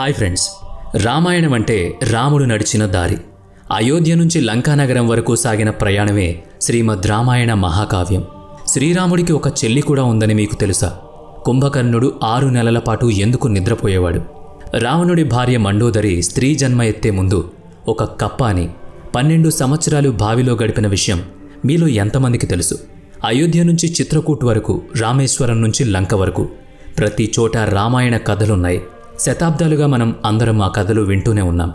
Hi friends, Ramayanam అంటే రాముడు నడిచిన దారి. అయోధ్య నుంచి లంకానగరం వరకు సాగిన ప్రయాణమే శ్రీమద్ రామాయణ మహాకావ్యం. శ్రీరాముడికి ఒక చెల్లి కూడా ఉందని మీకు తెలుసా? కుంభకర్ణుడు 6 నెలల పాటు ఎందుకు నిద్రపోయేవాడు? రావణుడి భార్య మండోదరి స్త్రీ జన్మ ఎత్తే ముందు ఒక కప్ప అని 12 సంవత్సరాలు బావిలో గడిపిన విషయం మీలో ఎంతమందికి తెలుసు? అయోధ్య నుంచి చిత్రకూట్ వరకు, రామేశ్వరం నుంచి లంక వరకు ప్రతి చోట రామాయణ కథలున్నాయి. శతాబ్దాలుగా మనం అందరం ఆ కథలు వింటూనే ఉన్నాం.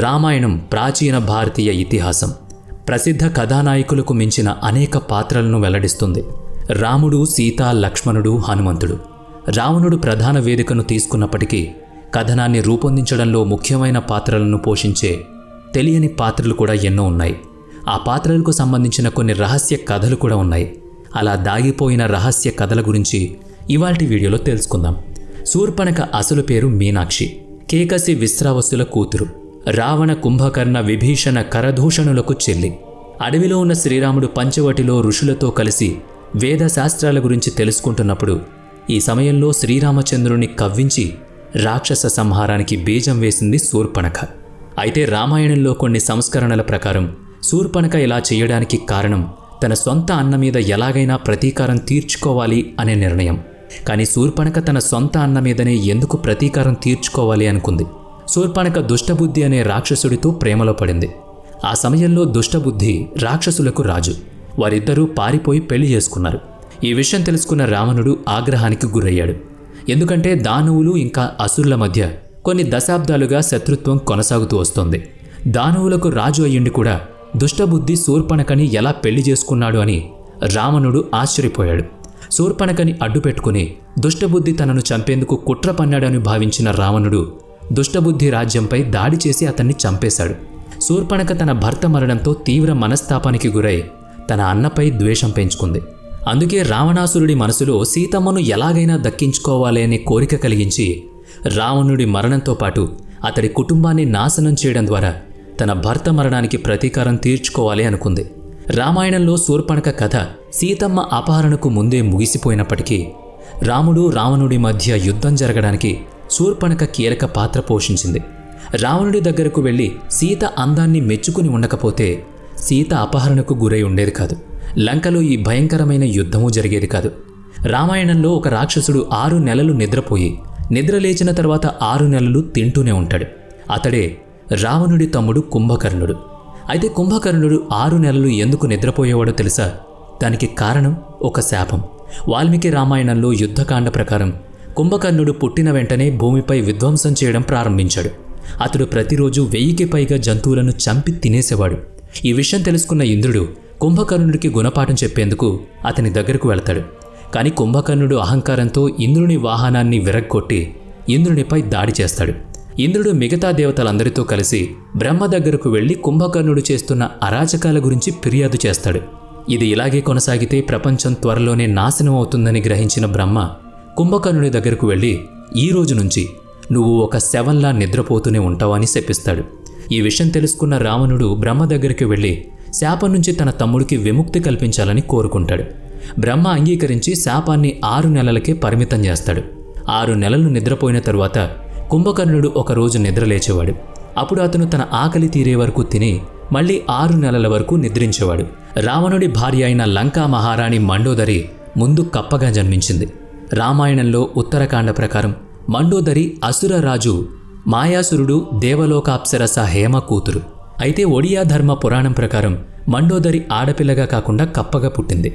రామాయణం ప్రాచీన భారతీయ ఇతిహాసం. ప్రసిద్ధ కథానాయకులకు మించిన అనేక పాత్రలను వెల్లడిస్తుంది. రాముడు, సీత, లక్ష్మణుడు, హనుమంతుడు. రావణుడు ప్రధాన వేదికను తీసుకున్నప్పటికీ కథనాన్ని రూపొందించడంలో ముఖ్యమైన పాత్రలను పోషించే తెలియని పాత్రలు కూడా ఎన్నో ఉన్నాయి. ఆ పాత్రలకు సంబంధించిన కొన్ని రహస్య కథలు కూడా ఉన్నాయి. అలా దాగిపోయిన రహస్య కథల గురించి ఇవాల్టి వీడియోలో తెలుసుకుందాం. శూర్పణఖ అసలు పేరు మీనాక్షి, కేకసి విశ్రావసుల కూతురు. రావణ, కుంభకర్ణ, విభీషణ, కరదూషణులకు చెల్లి. అడవిలో ఉన్న శ్రీరాముడు పంచవటిలో ఋషులతో కలిసి వేద శాస్త్రాల గురించి తెలుసుకుంటున్నప్పుడు ఈ సమయంలో శ్రీరామచంద్రుని కవ్వించి రాక్షస సంహారానికి బీజం వేసింది శూర్పణఖ. అయితే రామాయణంలో కొన్ని సంస్కరణల ప్రకారం శూర్పణఖ ఇలా చేయడానికి కారణం తన సొంత అన్న మీద ఎలాగైనా ప్రతీకారం తీర్చుకోవాలి అనే నిర్ణయం. కానీ శూర్పణఖ తన సొంత అన్న మీదనే ఎందుకు ప్రతీకారం తీర్చుకోవాలి అనుకుంది? శూర్పణఖ దుష్టబుద్ధి అనే రాక్షసుడితో ప్రేమలో పడింది. ఆ సమయంలో దుష్టబుద్ధి రాక్షసులకు రాజు. వారిద్దరూ పారిపోయి పెళ్లి చేసుకున్నారు. ఈ విషయం తెలుసుకున్న రావణుడు ఆగ్రహానికి గురయ్యాడు. ఎందుకంటే దానవులు ఇంకా అసురుల మధ్య కొన్ని దశాబ్దాలుగా శత్రుత్వం కొనసాగుతూ వస్తోంది. దానవులకు రాజు అయ్యుండి కూడా దుష్టబుద్ధి శూర్పణఖని ఎలా పెళ్లి చేసుకున్నాడు అని రావణుడు ఆశ్చర్యపోయాడు. శూర్పణఖని అడ్డుపెట్టుకుని దుష్టబుద్ధి తనను చంపేందుకు కుట్ర పన్నాడని భావించిన రావణుడు దుష్టబుద్ధి రాజ్యంపై దాడి చేసి అతన్ని చంపేశాడు. శూర్పణఖ తన భర్త మరణంతో తీవ్ర మనస్తాపానికి గురై తన అన్నపై ద్వేషం పెంచుకుంది. అందుకే రావణాసురుడి మనసులో సీతమ్మను ఎలాగైనా దక్కించుకోవాలి అనే కోరిక కలిగించి రావణుడి మరణంతో పాటు అతడి కుటుంబాన్ని నాశనం చేయడం ద్వారా తన భర్త మరణానికి ప్రతీకారం తీర్చుకోవాలి అనుకుంది. రామాయణంలో శూర్పణఖ కథ సీతమ్మ అపహరణకు ముందే ముగిసిపోయినప్పటికీ రాముడు, రావణుడి మధ్య యుద్ధం జరగడానికి శూర్పణఖ కీలక పాత్ర పోషించింది. రావణుడి దగ్గరకు వెళ్ళి సీత అందాన్ని మెచ్చుకుని ఉండకపోతే సీత అపహరణకు గురై ఉండేది కాదు. లంకలో ఈ భయంకరమైన యుద్ధమూ జరిగేది కాదు. రామాయణంలో ఒక రాక్షసుడు 6 నెలలు నిద్రపోయి నిద్రలేచిన తర్వాత 6 నెలలు తింటూనే ఉంటాడు. అతడే రావణుడి తమ్ముడు కుంభకర్ణుడు. అయితే కుంభకర్ణుడు 6 నెలలు ఎందుకు నిద్రపోయేవాడో తెలుసా? దానికి కారణం ఒక శాపం. వాల్మీకి రామాయణంలో యుద్ధకాండ ప్రకారం కుంభకర్ణుడు పుట్టిన వెంటనే భూమిపై విధ్వంసం చేయడం ప్రారంభించాడు. అతడు ప్రతిరోజు 1000కి పైగా జంతువులను చంపి తినేసేవాడు. ఈ విషయం తెలుసుకున్న ఇంద్రుడు కుంభకర్ణుడికి గుణపాఠం చెప్పేందుకు అతని దగ్గరకు వెళతాడు. కానీ కుంభకర్ణుడు అహంకారంతో ఇంద్రుని వాహనాన్ని విరగ్గొట్టి ఇంద్రునిపై దాడి చేస్తాడు. ఇంద్రుడు మిగతా దేవతలందరితో కలిసి బ్రహ్మ దగ్గరకు వెళ్లి కుంభకర్ణుడు చేస్తున్న అరాచకాల గురించి ఫిర్యాదు చేస్తాడు. ఇది ఇలాగే కొనసాగితే ప్రపంచం త్వరలోనే నాశనం అవుతుందని గ్రహించిన బ్రహ్మ కుంభకర్ణుడి దగ్గరకు వెళ్లి ఈ రోజు నుంచి నువ్వు ఒక శవంలా నిద్రపోతూనే ఉంటావని శపిస్తాడు. ఈ విషయం తెలుసుకున్న రావణుడు బ్రహ్మ దగ్గరికి వెళ్లి శాపం నుంచి తన తమ్ముడికి విముక్తి కల్పించాలని కోరుకుంటాడు. బ్రహ్మ అంగీకరించి శాపాన్ని 6 నెలలకే పరిమితం చేస్తాడు. 6 నెలలు నిద్రపోయిన తరువాత కుంభకర్ణుడు ఒకరోజు నిద్రలేచేవాడు. అప్పుడు అతను తన ఆకలి తీరే వరకు తిని మళ్లీ 6 నెలల వరకు నిద్రించేవాడు. రావణుడి భార్య అయిన లంకా మహారాణి మండోదరి ముందు కప్పగా జన్మించింది. రామాయణంలో ఉత్తరకాండ ప్రకారం మండోదరి అసురరాజు మాయాసురుడు దేవలోకాప్సరస హేమ కూతురు. అయితే ఒడియా ధర్మ పురాణం ప్రకారం మండోదరి ఆడపిల్లగా కాకుండా కప్పగా పుట్టింది.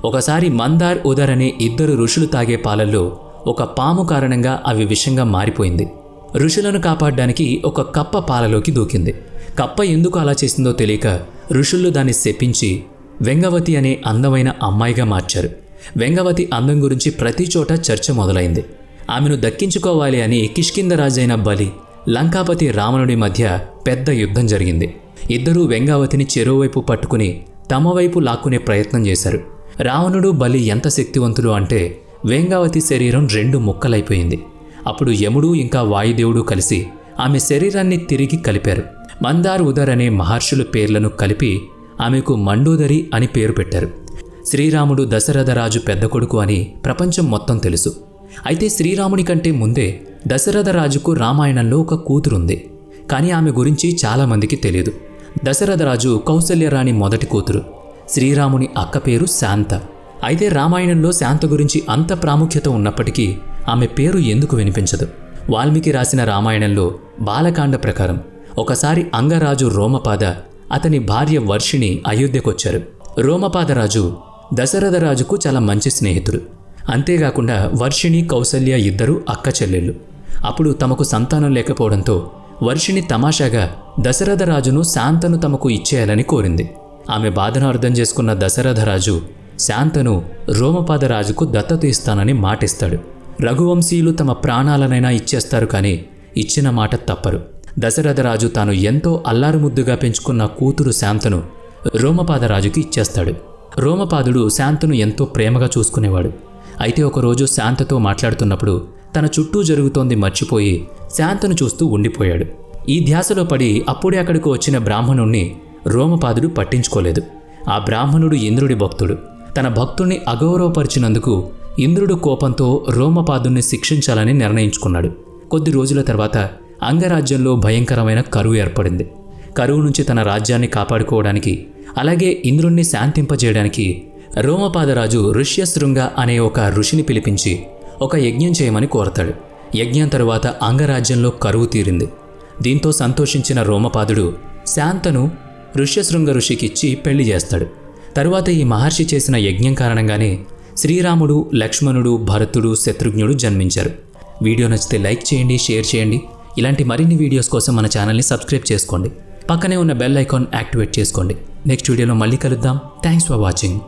ఒకసారి మందార్, ఉదర్ అనే 2 ఋషులు తాగే పాలల్లో ఒక పాము కారణంగా అవి విషంగా మారిపోయింది. ఋషులను కాపాడడానికి ఒక కప్ప పాలలోకి దూకింది. కప్ప ఎందుకు అలా చేసిందో తెలియక ఋషులు దాన్ని శపించి వెంగవతి అనే అందమైన అమ్మాయిగా మార్చారు. వెంగవతి అందం గురించి ప్రతి చోట చర్చ మొదలైంది. ఆమెను దక్కించుకోవాలి అని కిష్కింధరాజైన బలి, లంకాపతి రావణుడి మధ్య పెద్ద యుద్ధం జరిగింది. ఇద్దరూ వెంగావతిని చెరోవైపు పట్టుకుని తమ వైపు లాక్కునే ప్రయత్నం చేశారు. రావణుడు, బలి ఎంత శక్తివంతులు అంటే వేంగావతి శరీరం 2 ముక్కలైపోయింది. అప్పుడు యముడు ఇంకా వాయుదేవుడు కలిసి ఆమె శరీరాన్ని తిరిగి కలిపారు. మందార్, ఉదర్ అనే మహర్షుల పేర్లను కలిపి ఆమెకు మండోదరి అని పేరు పెట్టారు. శ్రీరాముడు దశరథరాజు పెద్ద కొడుకు అని ప్రపంచం మొత్తం తెలుసు. అయితే శ్రీరాముని కంటే ముందే దశరథ రాజుకు రామాయణంలో ఒక కూతురుంది. కానీ ఆమె గురించి చాలామందికి తెలియదు. దశరథ రాజు కౌసల్యరాణి మొదటి కూతురు. శ్రీరాముని అక్క పేరు శాంత. అయితే రామాయణంలో శాంత గురించి అంత ప్రాముఖ్యత ఉన్నప్పటికీ ఆమె పేరు ఎందుకు వినిపించదు? వాల్మీకి రాసిన రామాయణంలో బాలకాండ ప్రకారం ఒకసారి అంగరాజు రోమపాద, అతని భార్య వర్షిణి అయోధ్యకొచ్చారు. రోమపాదరాజు దశరథరాజుకు చాలా మంచి స్నేహితుడు. అంతేకాకుండా వర్షిణి, కౌసల్య ఇద్దరూ అక్క చెల్లెళ్ళు. అప్పుడు తమకు సంతానం లేకపోవడంతో వర్షిణి తమాషాగా దశరథరాజును శాంతను తమకు ఇచ్చేయాలని కోరింది. ఆమె బాధను అర్థం చేసుకున్న దశరథరాజు శాంతను రోమపాదరాజుకు దత్తత ఇస్తానని మాటిస్తాడు. రఘువంశీయులు తమ ప్రాణాలనైనా ఇచ్చేస్తారు, కానీ ఇచ్చిన మాట తప్పరు. దశరథరాజు తాను ఎంతో అల్లారుముద్దుగా పెంచుకున్న కూతురు శాంతను రోమపాదరాజుకి ఇచ్చేస్తాడు. రోమపాదుడు శాంతను ఎంతో ప్రేమగా చూసుకునేవాడు. అయితే ఒకరోజు శాంతతో మాట్లాడుతున్నప్పుడు తన చుట్టూ జరుగుతోంది మర్చిపోయి శాంతను చూస్తూ ఉండిపోయాడు. ఈ ధ్యాసలో పడి అప్పుడే అక్కడికి వచ్చిన బ్రాహ్మణుణ్ణి రోమపాదుడు పట్టించుకోలేదు. ఆ బ్రాహ్మణుడు ఇంద్రుడి భక్తుడు. తన భక్తుణ్ణి అగౌరవపరిచినందుకు ఇంద్రుడు కోపంతో రోమపాదుణ్ణి శిక్షించాలని నిర్ణయించుకున్నాడు. కొద్ది రోజుల తర్వాత అంగరాజ్యంలో భయంకరమైన కరువు ఏర్పడింది. కరువు నుంచి తన రాజ్యాన్ని కాపాడుకోవడానికి, అలాగే ఇంద్రుణ్ణి శాంతింపజేయడానికి రోమపాదరాజు ఋష్యశృంగ అనే ఒక ఋషిని పిలిపించి ఒక యజ్ఞం చేయమని కోరతాడు. యజ్ఞం తరువాత అంగరాజ్యంలో కరువు తీరింది. దీంతో సంతోషించిన రోమపాదుడు శాంతను ఋష్యశృంగ ఋషికిచ్చి పెళ్లి చేస్తాడు. తరువాత ఈ మహర్షి చేసిన యజ్ఞం కారణంగానే శ్రీరాముడు, లక్ష్మణుడు, భరతుడు, శత్రుఘ్నుడు జన్మించారు. వీడియో నచ్చితే లైక్ చేయండి, షేర్ చేయండి. ఇలాంటి మరిన్ని వీడియోస్ కోసం మన ఛానల్ని సబ్స్క్రైబ్ చేసుకోండి. పక్కనే ఉన్న బెల్ ఐకాన్ యాక్టివేట్ చేసుకోండి. నెక్స్ట్ వీడియోలో మళ్ళీ కలుద్దాం. Thanks for watching.